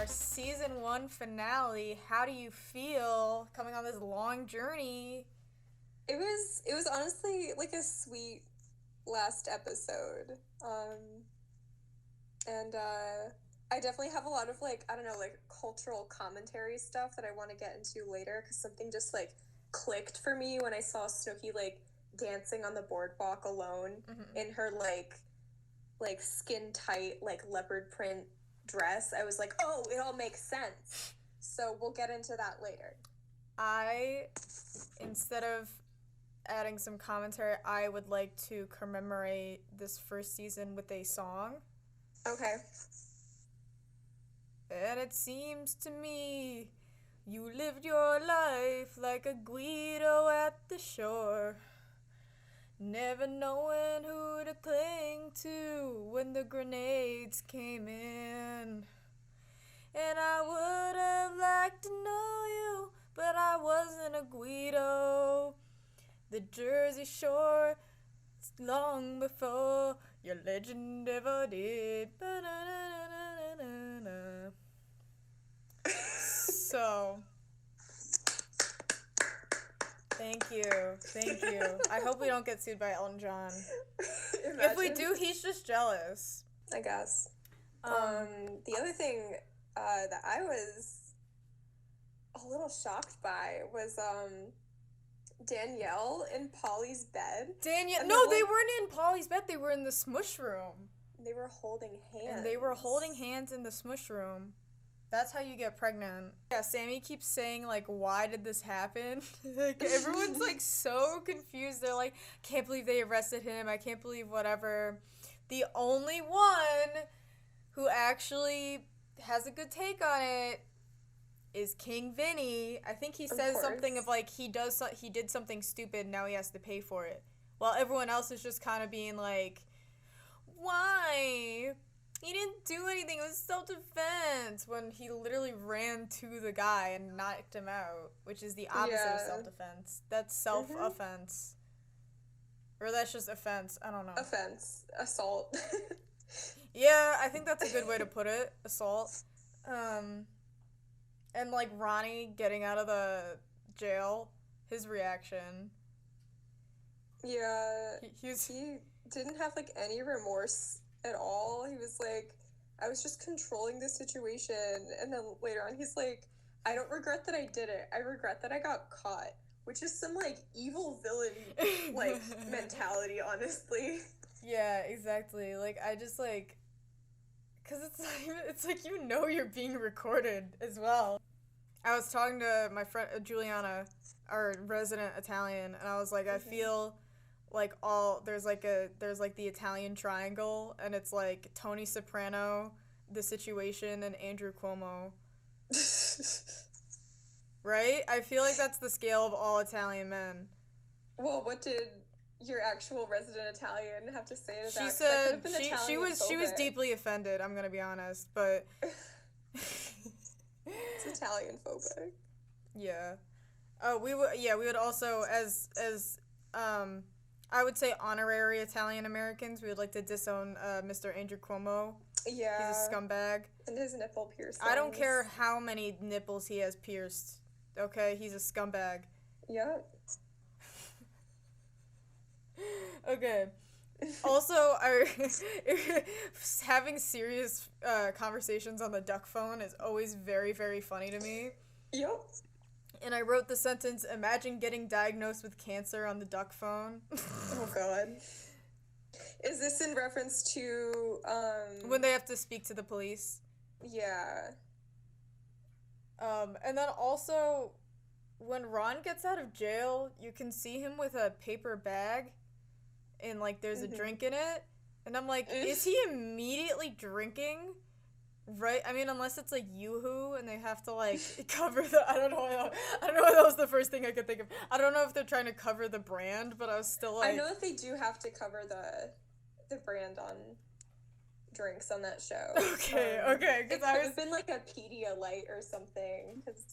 our season 1 finale. How do you feel coming on this long journey? It was honestly like a sweet last episode. And I definitely have a lot of like, I don't know, like cultural commentary stuff that I want to get into later because something just like clicked for me when I saw Snooki like dancing on the boardwalk alone in her like skin tight like leopard print dress. I was like, oh, it all makes sense. So we'll get into that later. Instead of adding some commentary, I would like to commemorate this first season with a song. Okay. And it seems to me you lived your life like a Guido at the shore, never knowing who to cling to when the grenades came in. And I would have liked to know you, but I wasn't a Guido. The Jersey Shore, long before your legend ever did. So, thank you. I hope we don't get sued by Elton John. If we do, he's just jealous, I guess. The other thing that I was a little shocked by was Danielle in Pauly's bed. No, they weren't in Pauly's bed. They were in the smush room. They were holding hands. And they were holding hands in the smush room. That's how you get pregnant. Yeah, Sammy keeps saying, like, why did this happen? Like, everyone's, like, so confused. They're like, can't believe they arrested him. I can't believe whatever. The only one who actually has a good take on it is King Vinny. I think he says something of, like, he did something stupid, now he has to pay for it. While everyone else is just kind of being like, why? He didn't do anything. It was self-defense, when he literally ran to the guy and knocked him out, which is the opposite of self-defense. That's self-offense. Or that's just offense. I don't know. Offense. Assault. Yeah, I think that's a good way to put it. Assault. And, like, Ronnie getting out of the jail, his reaction. Yeah. He didn't have, like, any remorse at all. He was like, I was just controlling the situation. And then later on, he's like, I don't regret that I did it. I regret that I got caught. Which is some, like, evil villain, like, mentality, honestly. Yeah, exactly. Like, I just, like... Because it's like, you know you're being recorded as well. I was talking to my friend, Juliana, our resident Italian, and I was like, I feel... like there's like the Italian triangle, and it's like Tony Soprano, The Situation, and Andrew Cuomo. Right? I feel like that's the scale of all Italian men. Well, what did your actual resident Italian have to say to that? She said she was deeply offended, I'm gonna be honest, but it's Italian phobic. Yeah. We would also as I would say honorary Italian Americans, we would like to disown Mr. Andrew Cuomo. Yeah. He's a scumbag. And his nipple piercings. I don't care how many nipples he has pierced. Okay, he's a scumbag. Yep. Okay. Also, having serious conversations on the duck phone is always very, very funny to me. Yep. And I wrote the sentence, imagine getting diagnosed with cancer on the duck phone. Oh, God. Is this in reference to, when they have to speak to the police? Yeah. And then also, when Ron gets out of jail, you can see him with a paper bag, and, like, there's a drink in it. And I'm like, is he immediately drinking? Right? I mean, unless it's, like, Yoo-Hoo, and they have to, like, cover the... I don't know why that was the first thing I could think of. I don't know if they're trying to cover the brand, but I was still, like... I know that they do have to cover the brand on drinks on that show. Okay. It could have been, like, a Pedialyte or something, because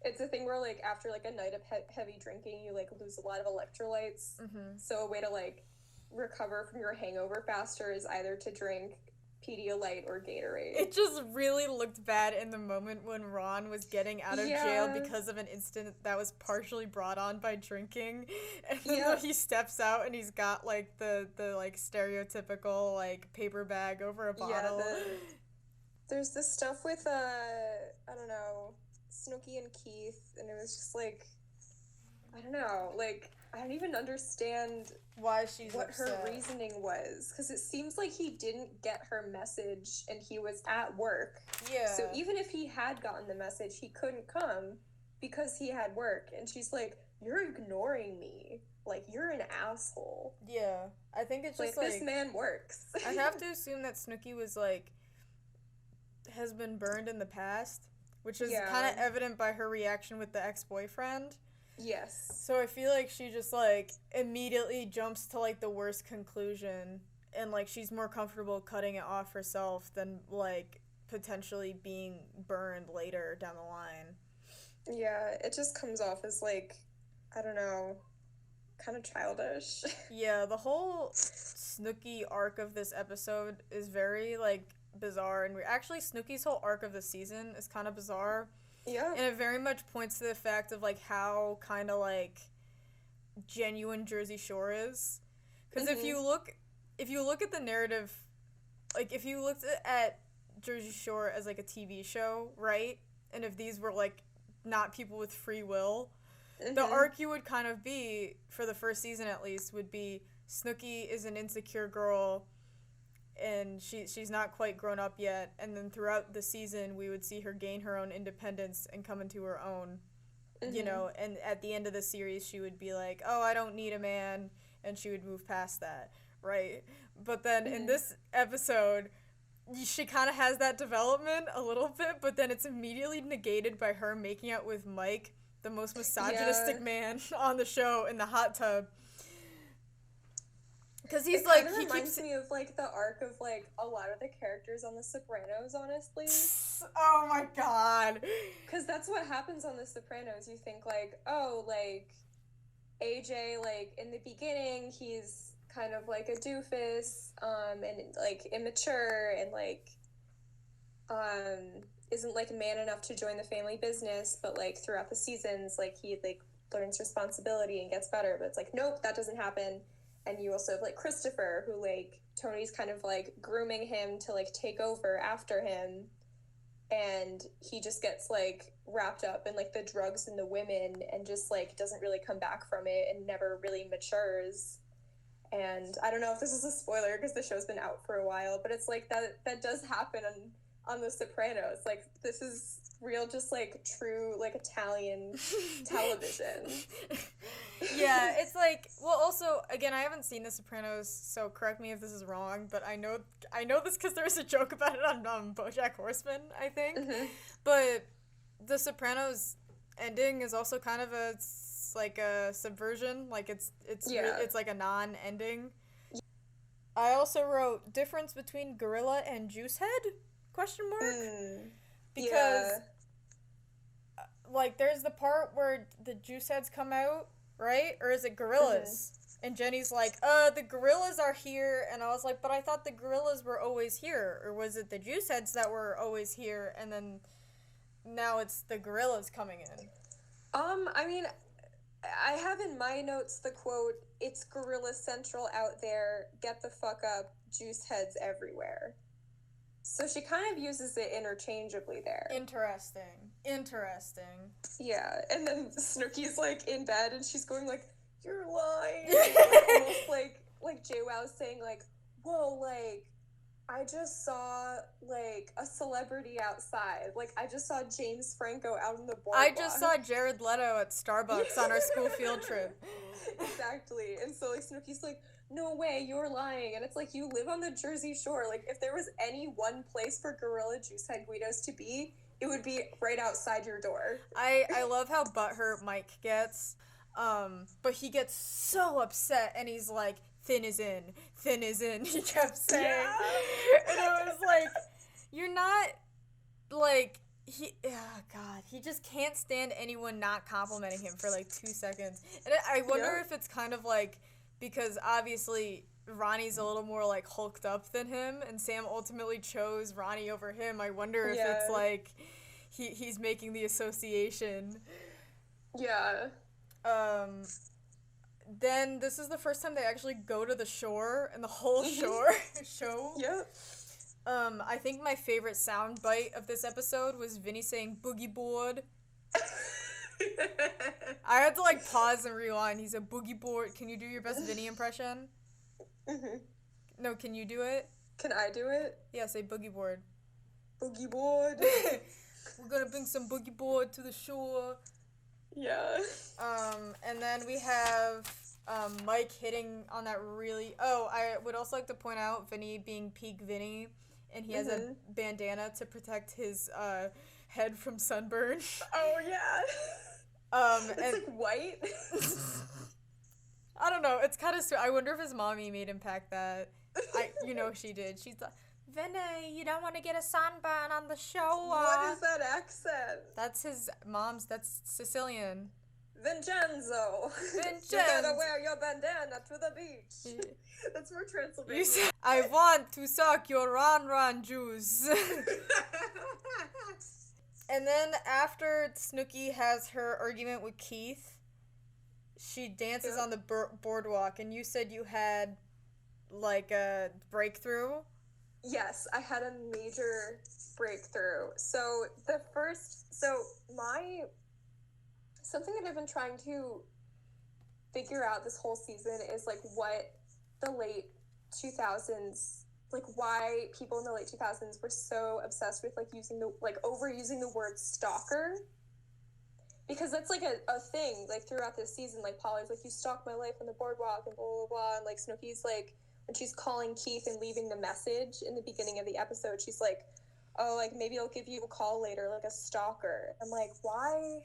it's a thing where, like, after, like, a night of heavy drinking, you, like, lose a lot of electrolytes. So a way to, like, recover from your hangover faster is either to drink Pedialyte or Gatorade. It just really looked bad in the moment when Ron was getting out of jail because of an incident that was partially brought on by drinking. And then he steps out and he's got, like, the like, stereotypical, like, paper bag over a bottle. Yeah, there's this stuff with, I don't know, Snooki and Keith, and it was just, like, I don't know, like, I don't even understand why she's what upset. Her reasoning was, because it seems like he didn't get her message and he was at work. Yeah. So even if he had gotten the message, he couldn't come because he had work. And she's like, you're ignoring me. Like, you're an asshole. Yeah. I think it's just like this man works. I have to assume that Snooki was like has been burned in the past, which is kind of evident by her reaction with the ex-boyfriend. Yes. So I feel like she just, like, immediately jumps to, like, the worst conclusion, and, like, she's more comfortable cutting it off herself than, like, potentially being burned later down the line. Yeah, it just comes off as, like, I don't know, kind of childish. Yeah, the whole Snooki arc of this episode is very, like, bizarre, and actually Snooki's whole arc of the season is kind of bizarre. Yeah. And it very much points to the fact of, like, how kind of, like, genuine Jersey Shore is. Because if you look at the narrative, like, if you looked at Jersey Shore as, like, a TV show, right? And if these were, like, not people with free will, the arc you would kind of be, for the first season at least, would be Snooki is an insecure girl, and she's not quite grown up yet, and then throughout the season we would see her gain her own independence and come into her own, you know, and at the end of the series she would be like, oh, I don't need a man, and she would move past that, right? But then in this episode, she kind of has that development a little bit, but then it's immediately negated by her making out with Mike, the most misogynistic man on the show, in the hot tub. Because he's it like, he reminds me of, like, the arc of, like, a lot of the characters on The Sopranos, honestly. Oh my god. Because that's what happens on The Sopranos. You think, like, oh, like, AJ, like, in the beginning, he's kind of, like, a doofus, and, like, immature, and, like, isn't, like, man enough to join the family business, but, like, throughout the seasons, like, he, like, learns responsibility and gets better, but it's like, nope, that doesn't happen. And you also have, like, Christopher, who, like, Tony's kind of, like, grooming him to, like, take over after him. And he just gets, like, wrapped up in, like, the drugs and the women and just, like, doesn't really come back from it and never really matures. And I don't know if this is a spoiler because the show's been out for a while, but it's, like, that does happen on The Sopranos. Like, this is real, just, like, true, like, Italian television. Yeah, it's like, well, also, again, I haven't seen The Sopranos, so correct me if this is wrong, but I know this because there was a joke about it on BoJack Horseman, I think. But The Sopranos ending is also kind of like a subversion, like it's like a non-ending. I also wrote difference between Gorilla and Juicehead? ? Because like there's the part where the Juiceheads come out, right? Or is it gorillas? And Jenny's like, the gorillas are here, and I was like, but I thought the gorillas were always here, or was it the Juiceheads that were always here, and then now it's the gorillas coming in? I mean, I have in my notes the quote, "It's Gorilla Central out there, get the fuck up, Juiceheads everywhere." So she kind of uses it interchangeably there. Interesting. Yeah, and then Snooki's, like, in bed, and she's going, like, you're lying. Almost like JWoww saying, like, whoa, like, I just saw, like, a celebrity outside. Like, I just saw James Franco out on the boardwalk. I just saw Jared Leto at Starbucks on our school field trip. Exactly. And so, like, Snooki's like, no way, you're lying. And it's like, you live on the Jersey Shore. Like, if there was any one place for Gorilla Juicehead Guidos to be, it would be right outside your door. I love how butthurt Mike gets. But he gets so upset, and he's like, thin is in, he kept saying. Yeah. And I was like, you're not, like, he just can't stand anyone not complimenting him for, like, 2 seconds. And I wonder if it's kind of, like, because obviously Ronnie's a little more, like, hulked up than him, and Sam ultimately chose Ronnie over him. I wonder if it's, like, he's making the association. Yeah. Then this is the first time they actually go to the shore, and the whole shore show. Yep. I think my favorite sound bite of this episode was Vinny saying boogie board. I had to, like, pause and rewind. He said boogie board. Can you do your best Vinny impression? Mm-hmm. No, can you do it? Can I do it? Yeah, say boogie board. Boogie board. We're gonna bring some boogie board to the shore. Yeah. And then we have Mike hitting on that really... Oh, I would also like to point out Vinny being peak Vinny, and he has a bandana to protect his head from sunburn. Oh, yeah. It's and, like white. I don't know. It's kind of sweet. I wonder if his mommy made him pack that. She did. She's like, Vinny, you don't want to get a sunburn on the shore. What is that accent? That's his mom's. That's Sicilian. Vincenzo. You gotta wear your bandana to the beach. That's more Transylvania. I want to suck your ron juice. And then after Snooki has her argument with Keith, she dances on the boardwalk, and you said you had, like, a breakthrough? Yes, I had a major breakthrough. So something that I've been trying to figure out this whole season is, like, what the late 2000s, like, why people in the late 2000s were so obsessed with, like, overusing the word stalker. Because that's, like, a thing, like, throughout this season. Like, Polly's like, you stalked my life on the boardwalk, and blah, blah, blah. And, like, Snooki's like, when she's calling Keith and leaving the message in the beginning of the episode, she's like, oh, like, maybe I'll give you a call later, like a stalker. I'm like, why?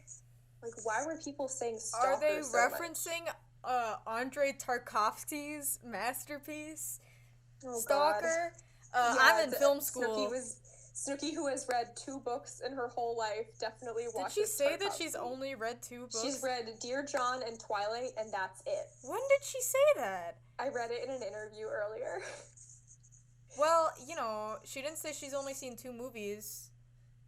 Like, why were people saying stalker? Are they so referencing Andrei Tarkovsky's masterpiece, oh, Stalker? Yeah, I'm in film school. Snooki, who has read 2 books in her whole life, definitely watches Did she say Tarkovsky. that she's only read 2 books? She's read Dear John and Twilight, and that's it. When did she say that? I read it in an interview earlier. Well, she didn't say she's only seen 2 movies.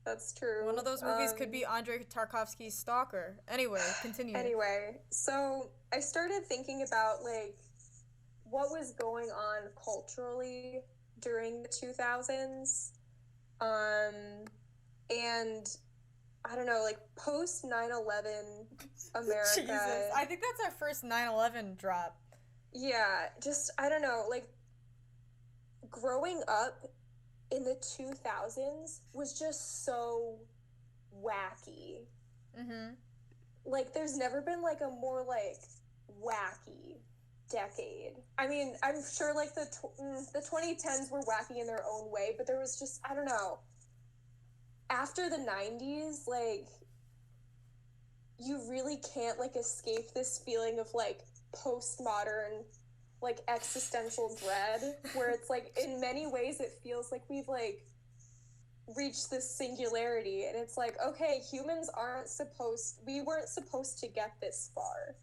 That's true. One of those movies could be Andrei Tarkovsky's Stalker. Anyway, continue. Anyway, so I started thinking about, like, what was going on culturally during the 2000s. And I don't know, like, post 9/11 America. Jesus, I think that's our first 9/11 drop. Yeah, just, I don't know, like, growing up in the 2000s was just so wacky. Mm-hmm. Like, there's never been, like, a more, like, wacky decade. I mean, I'm sure, like, the 2010s were wacky in their own way, but there was just, I don't know, after the 90s, like, you really can't, like, escape this feeling of, like, postmodern, like, existential dread, where it's, like, in many ways it feels like we've, like, reached this singularity, and it's like, okay, humans we weren't supposed to get this far.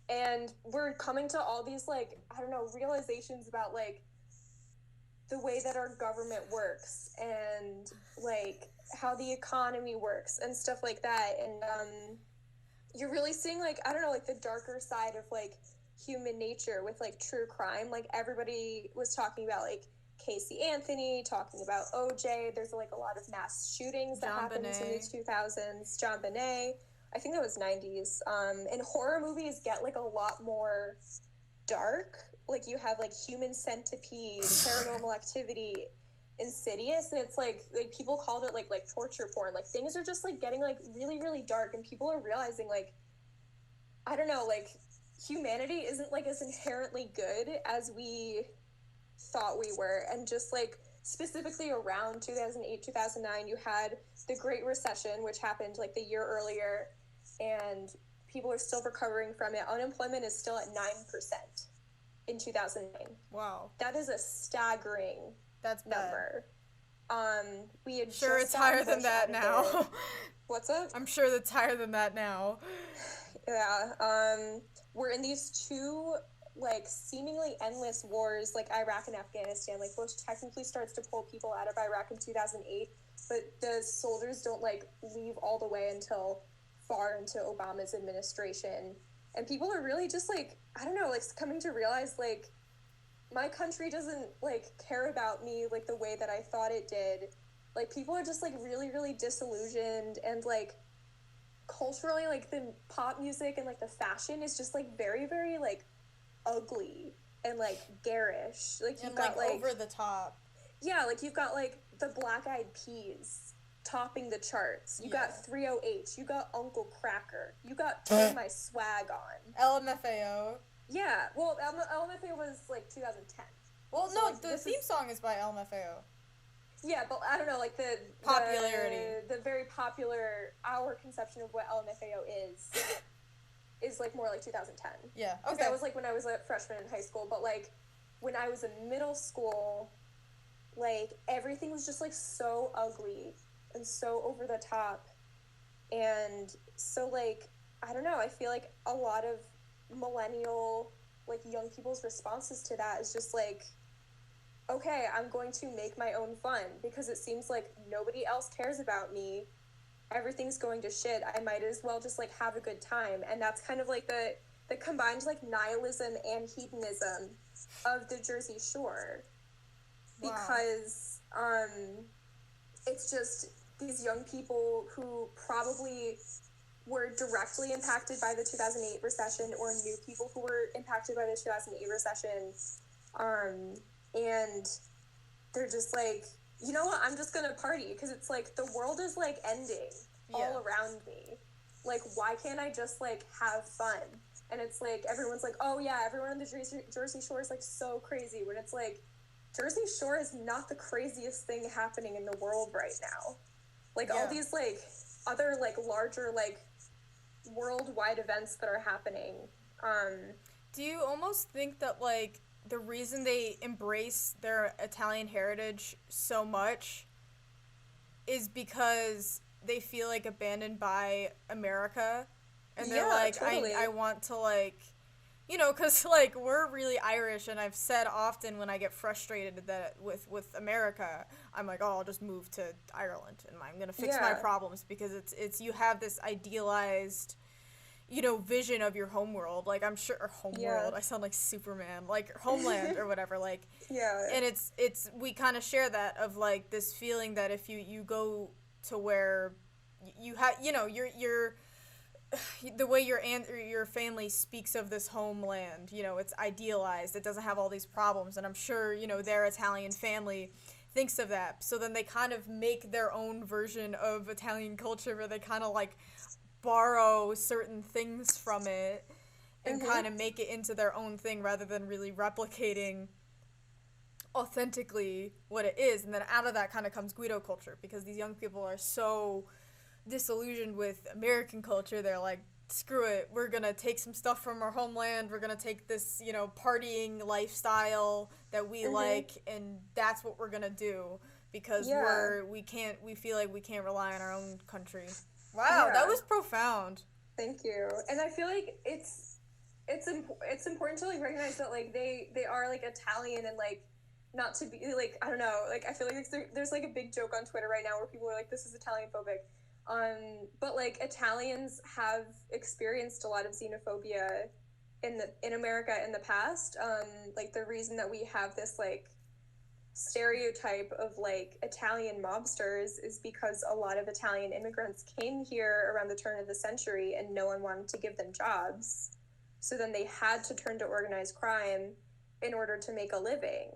And we're coming to all these, like, I don't know, realizations about, like, the way that our government works and, like, how the economy works and stuff like that. And you're really seeing, like, I don't know, like, the darker side of, like, human nature with, like, true crime. Like, everybody was talking about, like, Casey Anthony, talking about OJ. There's, like, a lot of mass shootings that happened in the 2000s. John Bonet. I think that was 90s. And horror movies get, like, a lot more dark. Like, you have, like, Human Centipede, Paranormal Activity, Insidious, and it's, like people called it, like, torture porn. Like, things are just, like, getting, like, really, really dark, and people are realizing, like, I don't know, like, humanity isn't, like, as inherently good as we thought we were. And just, like, specifically around 2008, 2009, you had the Great Recession, which happened, like, the year earlier, and people are still recovering from it. Unemployment is still at 9% in 2009. Wow. That is a staggering number. We had sure it's higher than that now. What's up? I'm sure that's higher than that now. Yeah. We're in these 2 like seemingly endless wars like Iraq and Afghanistan. Like Bush technically starts to pull people out of Iraq in 2008, but the soldiers don't like leave all the way until far into Obama's administration. And people are really just like, I don't know, like coming to realize like my country doesn't like care about me like the way that I thought it did. Like people are just like really, really disillusioned, and like culturally like the pop music and like the fashion is just like very, very like ugly and like garish. Like you've got like over the top. Yeah, like you've got like the Black Eyed Peas topping the charts. You got 308. You got Uncle Cracker. You got Turn My Swag On. LMFAO. Yeah, well, LMFAO was like 2010. Well, so, no, like, the theme song is by LMFAO. Yeah, but I don't know, like the popularity, the very popular, our conception of what LMFAO is like more like 2010. Yeah, okay. That was like when I was a freshman in high school, but like when I was in middle school, like everything was just like so ugly and so over the top, and so like I don't know, I feel like a lot of millennial like young people's responses to that is just like, okay, I'm going to make my own fun because it seems like nobody else cares about me. Everything's going to shit. I might as well just like have a good time. And that's kind of like the combined like nihilism and hedonism of the Jersey Shore. Wow. Because it's just these young people who probably were directly impacted by the 2008 recession or knew people who were impacted by the 2008 recession. And they're just like, you know what, I'm just gonna party because it's like the world is like ending all around me. Like, why can't I just like have fun? And it's like everyone's like, oh yeah, everyone on the Jersey Shore is like so crazy, when it's like Jersey Shore is not the craziest thing happening in the world right now. Like all these like other like larger like worldwide events that are happening. Do you almost think that like the reason they embrace their Italian heritage so much is because they feel like abandoned by America, and they're like, totally. I want to like, you know, because like we're really Irish, and I've said often when I get frustrated that with America, I'm like, oh, I'll just move to Ireland and I'm gonna fix my problems, because it's you have this idealized, you know, vision of your homeworld, like I'm sure, or homeworld, I sound like Superman, like homeland or whatever, like, and it's we kind of share that of like this feeling that if you go to where you have, you know, you're the way your family speaks of this homeland, you know, it's idealized, it doesn't have all these problems, and I'm sure, you know, their Italian family thinks of that, so then they kind of make their own version of Italian culture where they kind of like borrow certain things from it and kind of make it into their own thing rather than really replicating authentically what it is. And then out of that kind of comes Guido culture, because these young people are so disillusioned with American culture. They're like, screw it, we're gonna take some stuff from our homeland, we're gonna take this, you know, partying lifestyle that we like, and that's what we're gonna do, because we feel like we can't rely on our own country. Wow, that was profound. Thank you. And I feel like it's important to like recognize that like they are like Italian, and like not to be like, I don't know, like I feel like there's like a big joke on Twitter right now where people are like, this is Italian phobic. But like Italians have experienced a lot of xenophobia in America in the past. Like the reason that we have this like stereotype of like Italian mobsters is because a lot of Italian immigrants came here around the turn of the century and no one wanted to give them jobs. So then they had to turn to organized crime in order to make a living.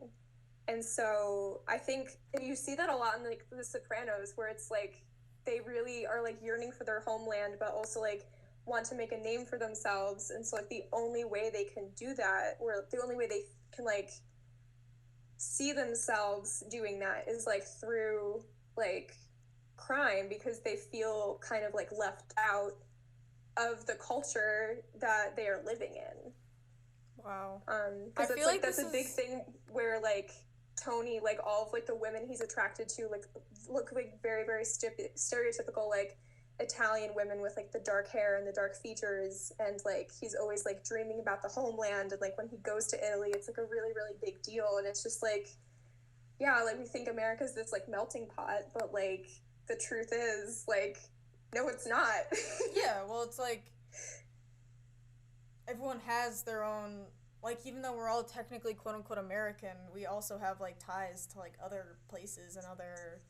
And so I think you see that a lot in like The Sopranos, where it's like they really are like yearning for their homeland, but also like want to make a name for themselves. And so like the only way they can do that, or the only way they can like see themselves doing that, is like through like crime, because they feel kind of like left out of the culture that they are living in. Wow. Because it's like that's a big thing where like Tony, like all of like the women he's attracted to, like look like very, very stereotypical like Italian women with like the dark hair and the dark features, and like he's always like dreaming about the homeland, and like when he goes to Italy it's like a really really big deal, and it's just like, yeah, like we think America's this like melting pot, but like the truth is like, no, it's not. Yeah, well, it's like everyone has their own, like, even though we're all technically quote unquote American, we also have like ties to like other places and other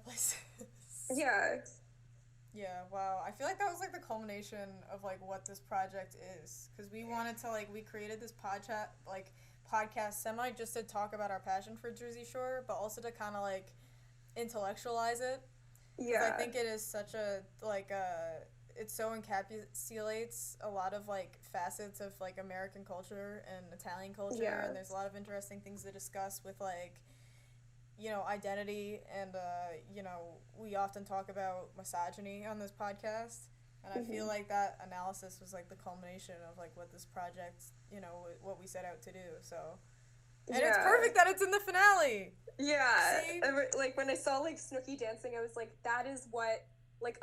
places. Yeah. Yeah, wow. I feel like that was like the culmination of like what this project is, because we wanted to like, we created this podcast semi just to talk about our passion for Jersey Shore, but also to kind of like intellectualize it. Because I think it is such a like it so encapsulates a lot of like facets of like American culture and Italian culture, and there's a lot of interesting things to discuss with like, you know, identity, and you know, we often talk about misogyny on this podcast, and I feel like that analysis was like the culmination of like what this project, you know, what we set out to do. So, and it's perfect that it's in the finale. Yeah. See? Like when I saw like Snooki dancing, I was like, that is what like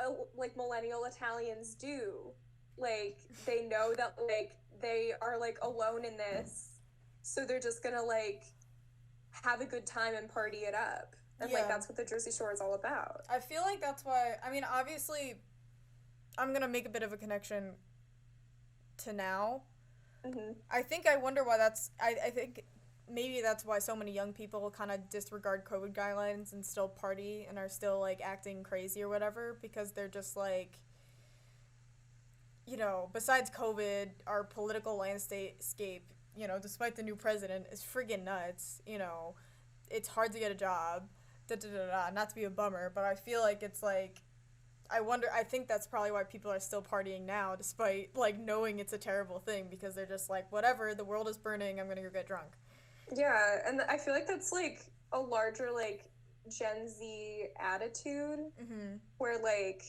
millennial Italians do. Like they know that like they are like alone in this, so they're just gonna like have a good time and party it up. And like that's what the Jersey Shore is all about. I feel like that's why, I mean, obviously I'm gonna make a bit of a connection to now. I wonder why that's, I think maybe that's why so many young people kind of disregard COVID guidelines and still party and are still like acting crazy or whatever, because they're just like, you know, besides COVID, our political landscape, you know, despite the new president, is friggin' nuts. You know, it's hard to get a job. Not to be a bummer, but I feel like it's like, I think that's probably why people are still partying now, despite like knowing it's a terrible thing, because they're just like, whatever, the world is burning, I'm gonna go get drunk. Yeah, and I feel like that's like a larger like Gen Z attitude, where like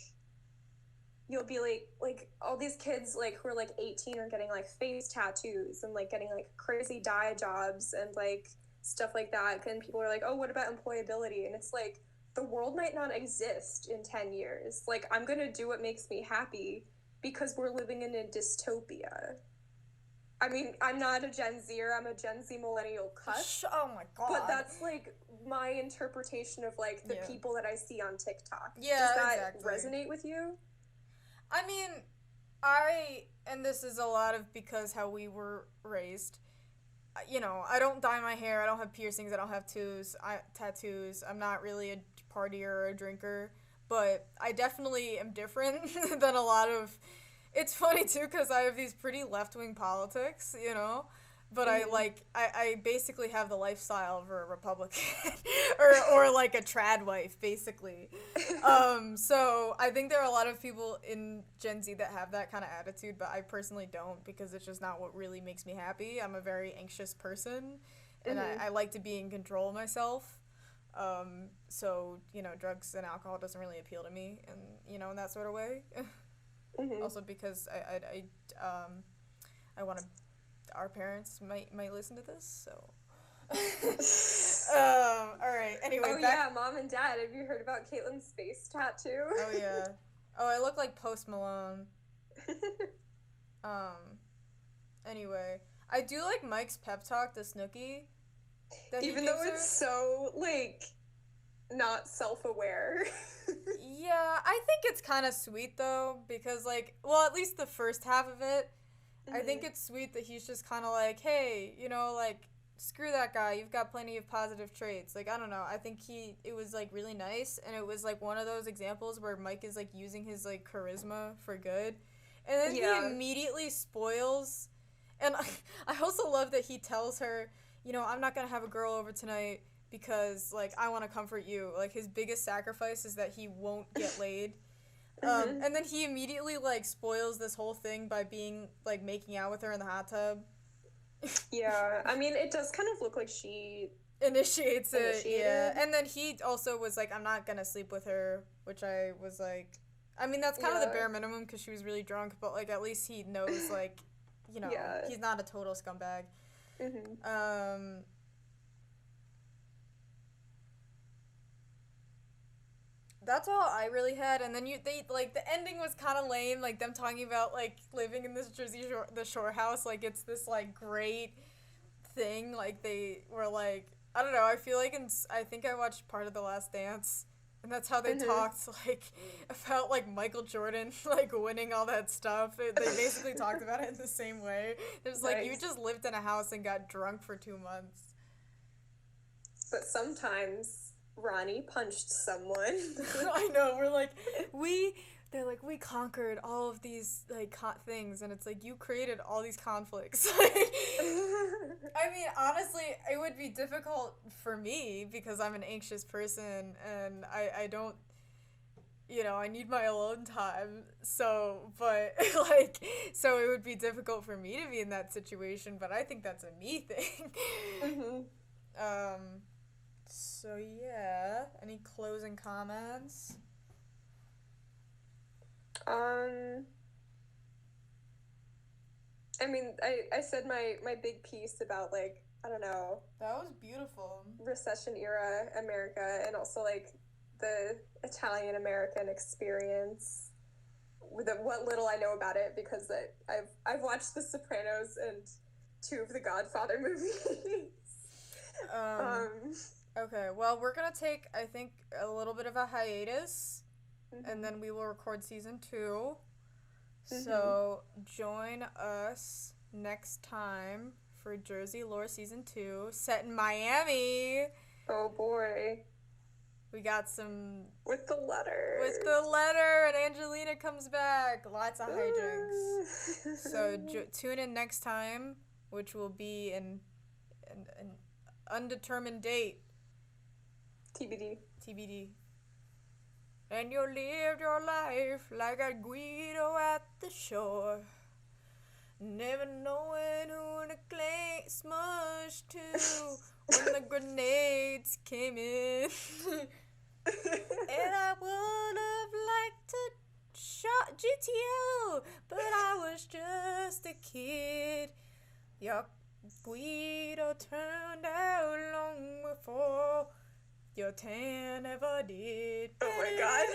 you'll be like all these kids like who are like 18 are getting like face tattoos and like getting like crazy dye jobs and like stuff like that, and people are like, oh, what about employability? And it's like, the world might not exist in 10 years. Like, I'm gonna do what makes me happy because we're living in a dystopia. I mean, I'm not a Gen Zer, I'm a Gen Z millennial cusp. Oh my god. But that's like my interpretation of like the people that I see on TikTok. Yeah, does that resonate with you? I mean, and this is a lot of because how we were raised. You know, I don't dye my hair, I don't have piercings, I don't have tattoos, I'm not really a partier or a drinker, but I definitely am different than a lot of, it's funny too, because I have these pretty left-wing politics, you know, but I basically have the lifestyle of a Republican, or like a trad wife, basically. So I think there are a lot of people in Gen Z that have that kind of attitude, but I personally don't, because it's just not what really makes me happy. I'm a very anxious person, and I like to be in control of myself. So, you know, drugs and alcohol doesn't really appeal to me, and, you know, in that sort of way. Also because I want to, our parents might listen to this, so. All right, anyway. Oh yeah, Mom and Dad, have you heard about Kaitlyn's face tattoo? Oh yeah. Oh, I look like Post Malone. Anyway, I do like Mike's pep talk to Snooki. Even though it's so, like, not self-aware. Yeah, I think it's kind of sweet, though, because, like, well, at least the first half of it, I think it's sweet that he's just kind of like, hey, you know, like, screw that guy, you've got plenty of positive traits. Like, I don't know, I think it was, like, really nice, and it was, like, one of those examples where Mike is, like, using his, like, charisma for good, and then he immediately spoils, and I also love that he tells her, you know, I'm not gonna have a girl over tonight because, like, I want to comfort you. Like, his biggest sacrifice is that he won't get laid. And then he immediately, like, spoils this whole thing by being, like, making out with her in the hot tub. Yeah, I mean, it does kind of look like she initiates it, yeah. And then he also was like, I'm not gonna sleep with her, which I was like, I mean, that's kind of the bare minimum because she was really drunk, but, like, at least he knows, like, you know, he's not a total scumbag. That's all I really had, and then the ending was kind of lame, like them talking about like living in this the shore house, like it's this like great thing, like they were like, I don't know, I feel like I think I watched part of The Last Dance, and that's how they talked like about like Michael Jordan like winning all that stuff. They basically talked about it in the same way. It was like you just lived in a house and got drunk for 2 months. But sometimes Ronnie punched someone. I know, they're like, we conquered all of these, like, things, and it's like, you created all these conflicts. I mean, honestly, it would be difficult for me, because I'm an anxious person, and I don't, I need my alone time, so it would be difficult for me to be in that situation, but I think that's a me thing. So yeah, any closing comments? I mean, I said my big piece about, like, I don't know. That was beautiful. Recession era America, and also, like, the Italian American experience. With what little I know about it, because I've watched The Sopranos and 2 of the Godfather movies. Okay, well, we're gonna take, I think, a little bit of a hiatus, and then we will record season 2. So join us next time for Jersey Lore season 2, set in Miami. Oh boy. We got some... With the letter, and Angelina comes back. Lots of hijinks. So tune in next time, which will be an undetermined date. TBD. And you lived your life like a Guido at the shore, never knowing who the clay smushed to when the grenades came in. And I would have liked to shot GTO, but I was just a kid. Your Guido turned out long before your tan ever did. Oh my god.